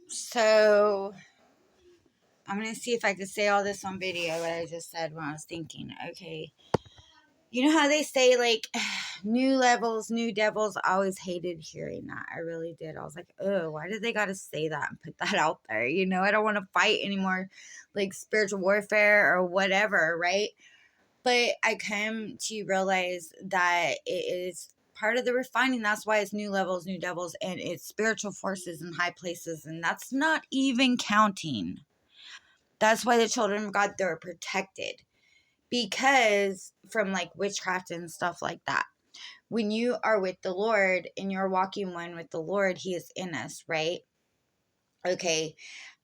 So I'm going to see if I can say all this on video, what I just said when I was thinking. Okay. You know how they say, like, new levels, new devils? I always hated hearing that. I really did. I was like, oh, why did they got to say that and put that out there? You know, I don't want to fight anymore, like spiritual warfare or whatever, right? But I come to realize that it is part of the refining. That's why it's new levels, new devils, and it's spiritual forces in high places. And that's not even counting. That's why the children of God, they're protected because from like witchcraft and stuff like that. When you are with the Lord and you're walking one with the Lord, He is in us, right? Okay.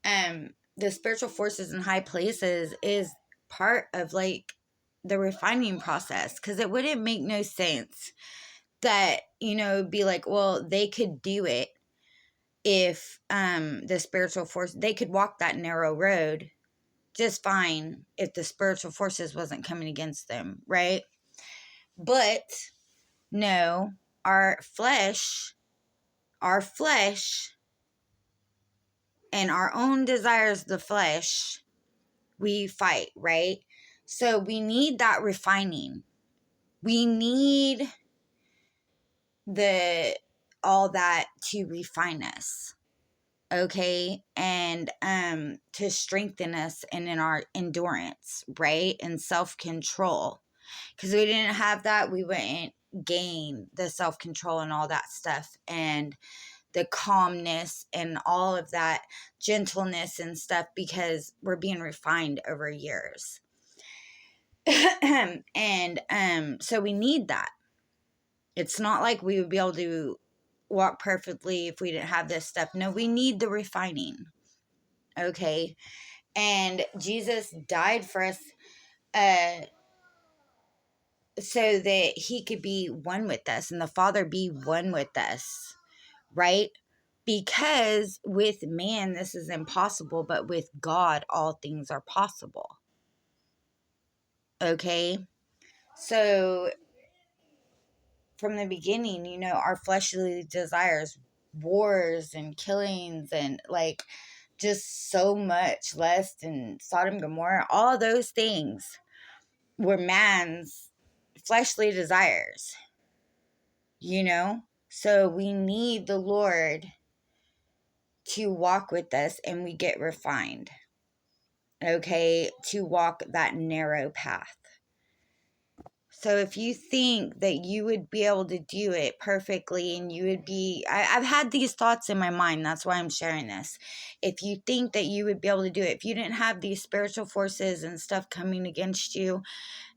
The spiritual forces in high places is part of like the refining process, because it wouldn't make no sense that, you know, be like, well, they could do it if the spiritual force, they could walk that narrow road just fine if the spiritual forces wasn't coming against them, right? But no, our flesh and our own desires of the flesh, we fight, right? So we need that refining. We need the all that to refine us, okay, and to strengthen us and in our endurance, right, and self-control. Because we didn't have that, we wouldn't gain the self-control and all that stuff, and the calmness and all of that gentleness and stuff, because we're being refined over years. And so we need that. It's not like we would be able to walk perfectly if we didn't have this stuff. No, we need the refining. Okay. And Jesus died for us so that He could be one with us and the Father be one with us, right? Because with man, this is impossible, but with God, all things are possible. Okay. So from the beginning, you know, our fleshly desires, wars and killings and like just so much lust and Sodom and Gomorrah, all those things were man's fleshly desires, you know? So we need the Lord to walk with us and we get refined, okay, to walk that narrow path. So if you think that you would be able to do it perfectly and you would be, I've had these thoughts in my mind. That's why I'm sharing this. If you think that you would be able to do it, if you didn't have these spiritual forces and stuff coming against you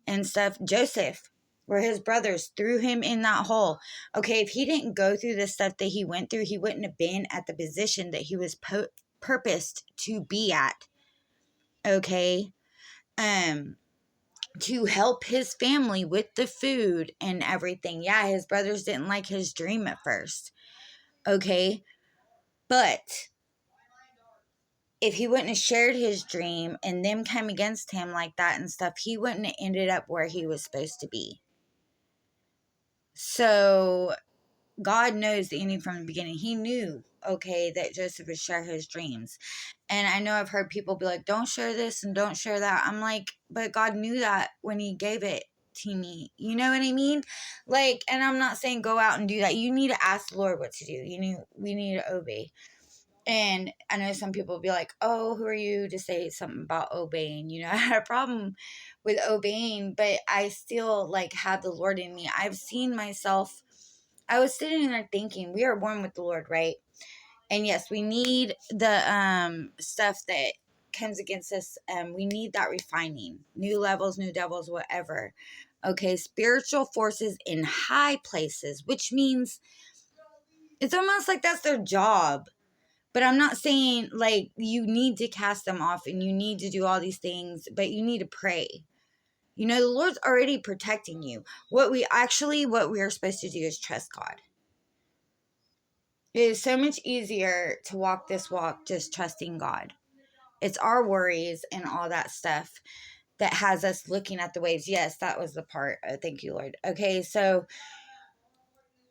and stuff, Joseph, where his brothers threw him in that hole. Okay, if he didn't go through the stuff that he went through, he wouldn't have been at the position that he was purposed to be at. Okay. To help his family with the food and everything. Yeah, his brothers didn't like his dream at first. Okay. But if he wouldn't have shared his dream and them come against him like that and stuff, he wouldn't have ended up where he was supposed to be. So God knows the ending from the beginning. He knew, okay, that Joseph would share his dreams. And I know I've heard people be like, don't share this and don't share that. I'm like, but God knew that when He gave it to me. You know what I mean? Like, and I'm not saying go out and do that. You need to ask the Lord what to do. We need to obey. And I know some people will be like, oh, who are you to say something about obeying? You know, I had a problem with obeying, but I still like had the Lord in me. I've seen myself. I was sitting there thinking, we are born with the Lord, right? And yes, we need the stuff that comes against us. We need that refining, new levels, new devils, whatever. Okay, spiritual forces in high places, which means it's almost like that's their job. But I'm not saying like you need to cast them off and you need to do all these things, but you need to pray. You know, the Lord's already protecting you. What we are supposed to do is trust God. It is so much easier to walk this walk just trusting God. It's our worries and all that stuff that has us looking at the waves. Yes, that was the part. Oh, thank you, Lord. Okay, so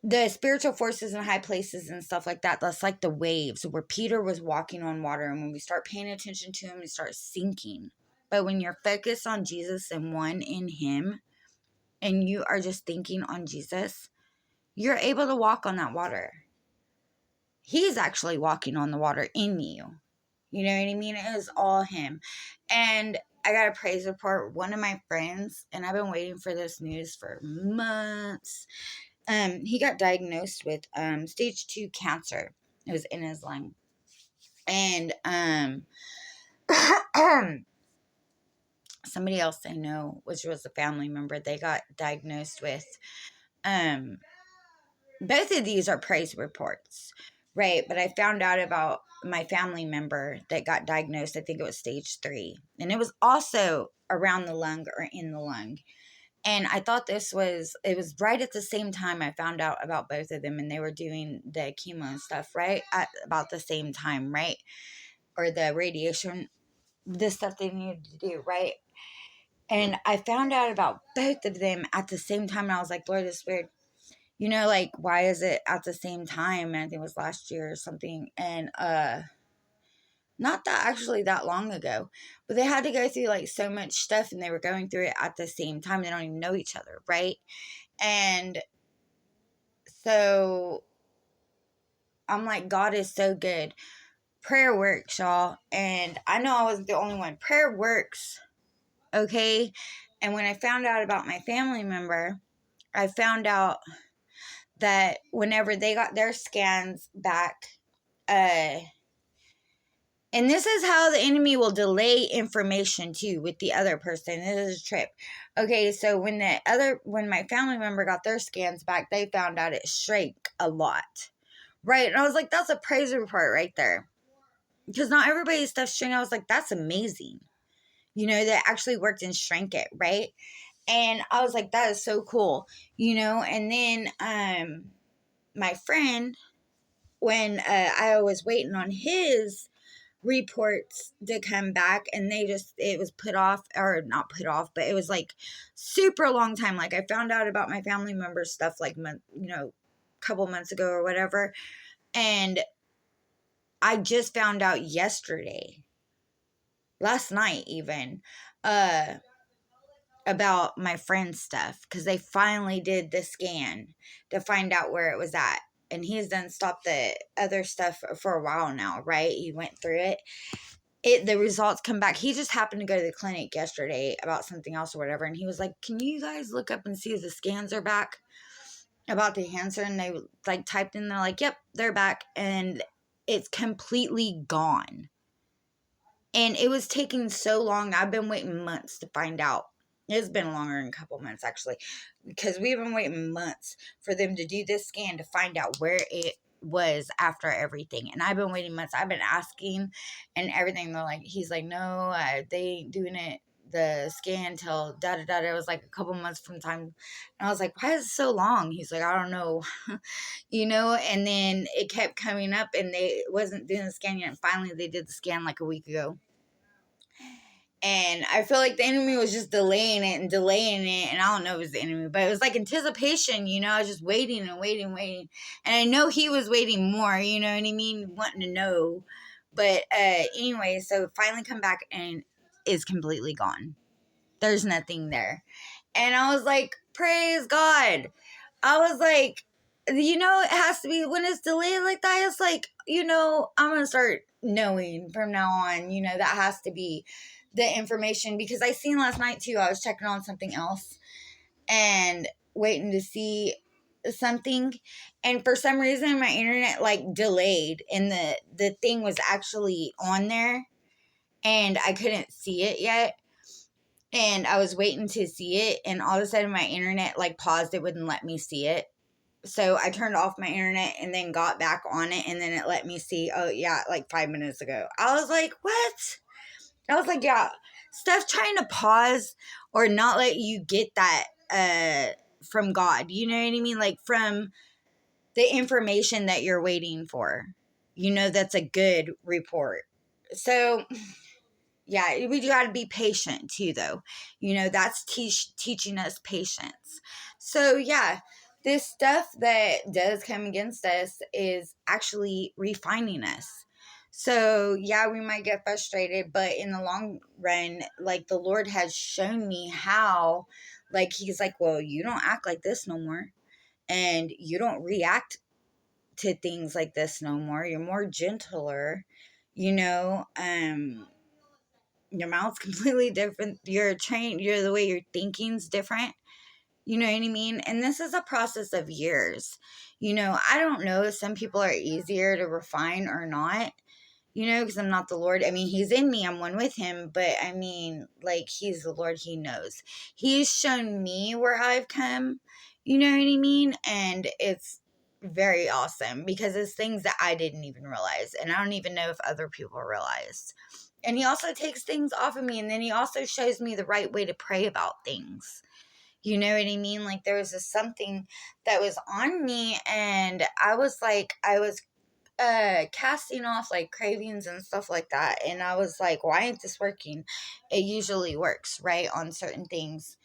the spiritual forces in high places and stuff like that, that's like the waves where Peter was walking on water. And when we start paying attention to him, we start sinking. But when you're focused on Jesus and one in him, and you are just thinking on Jesus, you're able to walk on that water. He's actually walking on the water in you. You know what I mean? It is all him. And I got a praise report. One of my friends, and I've been waiting for this news for months. He got diagnosed with stage 2 cancer. It was in his lung. And somebody else I know, which was a family member, they got diagnosed with both of these are praise reports, right? But I found out about my family member that got diagnosed. I think it was stage 3. And it was also around the lung or in the lung. And I thought it was right at the same time I found out about both of them, and they were doing the chemo and stuff, right? At about the same time, right? Or the radiation, the stuff they needed to do, right? And I found out about both of them at the same time. And I was like, Lord, it's weird. You know, like, why is it at the same time? And I think it was last year or something. And not that actually that long ago, but they had to go through like so much stuff, and they were going through it at the same time. They don't even know each other, right? And so I'm like, God is so good. Prayer works, y'all. And I know I wasn't the only one. Prayer works, okay? And when I found out about my family member, I found out that whenever they got their scans back, and this is how the enemy will delay information too with the other person. This is a trip. Okay, so when my family member got their scans back, they found out it shrank a lot. Right? And I was like, that's a praise report right there. Because not everybody's stuff shrank. I was like, that's amazing. You know, that actually worked and shrank it, right? And I was like, that is so cool. You know, and then my friend, when I was waiting on his reports to come back, and it was put off, or not put off, but it was like super long time. Like, I found out about my family member stuff like couple months ago or whatever, and I just found out yesterday, last night even, about my friend's stuff, because they finally did the scan to find out where it was at. And he's done stopped the other stuff for a while now, right? He went through it. The results come back. He just happened to go to the clinic yesterday about something else or whatever, and he was like, can you guys look up and see if the scans are back about the cancer? And they like typed in, they're like, yep, they're back, and it's completely gone. And it was taking so long. I've been waiting months to find out. It's been longer than a couple months, actually, because we've been waiting months for them to do this scan to find out where it was after everything. And I've been waiting months. I've been asking and everything. He's like, no, they ain't doing it, the scan, till da-da-da. It was like a couple months from time. And I was like, why is it so long? He's like, I don't know. You know, and then it kept coming up, and they wasn't doing the scan yet. And finally they did the scan like a week ago. And I feel like the enemy was just delaying it. And I don't know if it was the enemy, but it was like anticipation, you know. I was just waiting and waiting and waiting. And I know he was waiting more, you know what I mean? Wanting to know. But anyway, so finally come back and is completely gone. There's nothing there. And I was like, praise God. I was like, you know, it has to be, when it's delayed like that, it's like, you know, I'm going to start knowing from now on, you know, that has to be the information. Because I seen last night too, I was checking on something else and waiting to see something, and for some reason my internet like delayed, and the thing was actually on there and I couldn't see it yet. And I was waiting to see it, and all of a sudden my internet like paused. It wouldn't let me see it. So I turned off my internet and then got back on it, and then it let me see, oh yeah, like 5 minutes ago. I was like, what? I was like, yeah, stuff trying to pause or not let you get that from God. You know what I mean? Like, from the information that you're waiting for. You know, that's a good report. So yeah, we got to be patient too, though. You know, that's teaching us patience. So yeah, this stuff that does come against us is actually refining us. So, yeah, we might get frustrated, but in the long run, like, the Lord has shown me how, like, He's like, well, you don't act like this no more. And you don't react to things like this no more. You're more gentler, you know. Your mouth's completely different. You're the way you're thinking's different. You know what I mean? And this is a process of years. You know, I don't know if some people are easier to refine or not, you know, because I'm not the Lord. I mean, He's in me, I'm one with Him, but I mean, like, He's the Lord, He knows. He's shown me where I've come, you know what I mean? And it's very awesome because it's things that I didn't even realize, and I don't even know if other people realized. And He also takes things off of me, and then He also shows me the right way to pray about things. You know what I mean? Like, there was something that was on me, and I was casting off like cravings and stuff like that. And I was like, why ain't this working? It usually works, right? On certain things.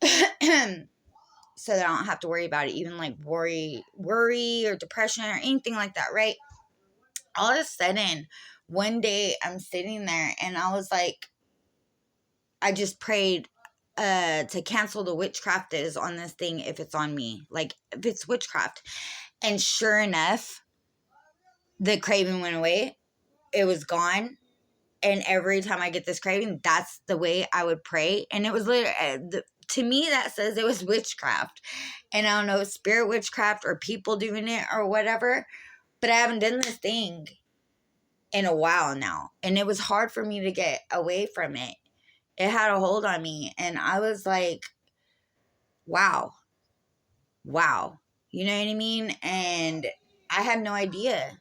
So that I don't have to worry about it, even like worry or depression or anything like that, right? All of a sudden, one day I'm sitting there and I was like, I just prayed to cancel the witchcraft that is on this thing if it's on me, like if it's witchcraft. And sure enough, the craving went away. It was gone. And every time I get this craving, that's the way I would pray. And it was literally, to me, that says it was witchcraft. And I don't know, spirit witchcraft or people doing it or whatever. But I haven't done this thing in a while now. And it was hard for me to get away from it. It had a hold on me. And I was like, wow. You know what I mean? And I had no idea.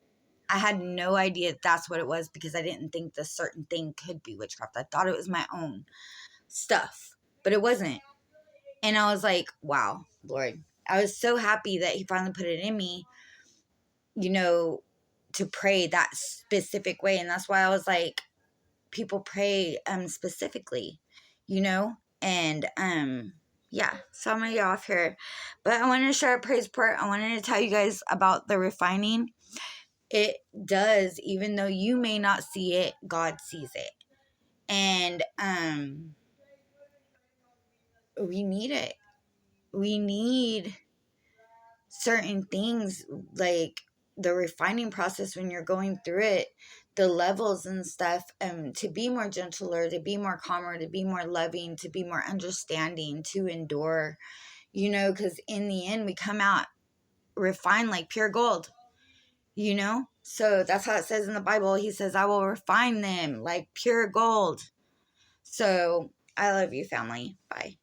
I had no idea that's what it was because I didn't think this certain thing could be witchcraft. I thought it was my own stuff, but it wasn't. And I was like, wow, Lord. I was so happy that He finally put it in me, you know, to pray that specific way. And that's why I was like, people pray specifically, you know? And yeah, so I'm gonna get off here. But I wanted to share a praise report. I wanted to tell you guys about the refining. It does, even though you may not see it, God sees it. And we need it. We need certain things, like the refining process when you're going through it, the levels and stuff, to be more gentler, to be more calmer, to be more loving, to be more understanding, to endure, you know, because in the end we come out refined like pure gold, you know. So that's how it says in the Bible. He says, I will refine them like pure gold. So I love you, family. Bye.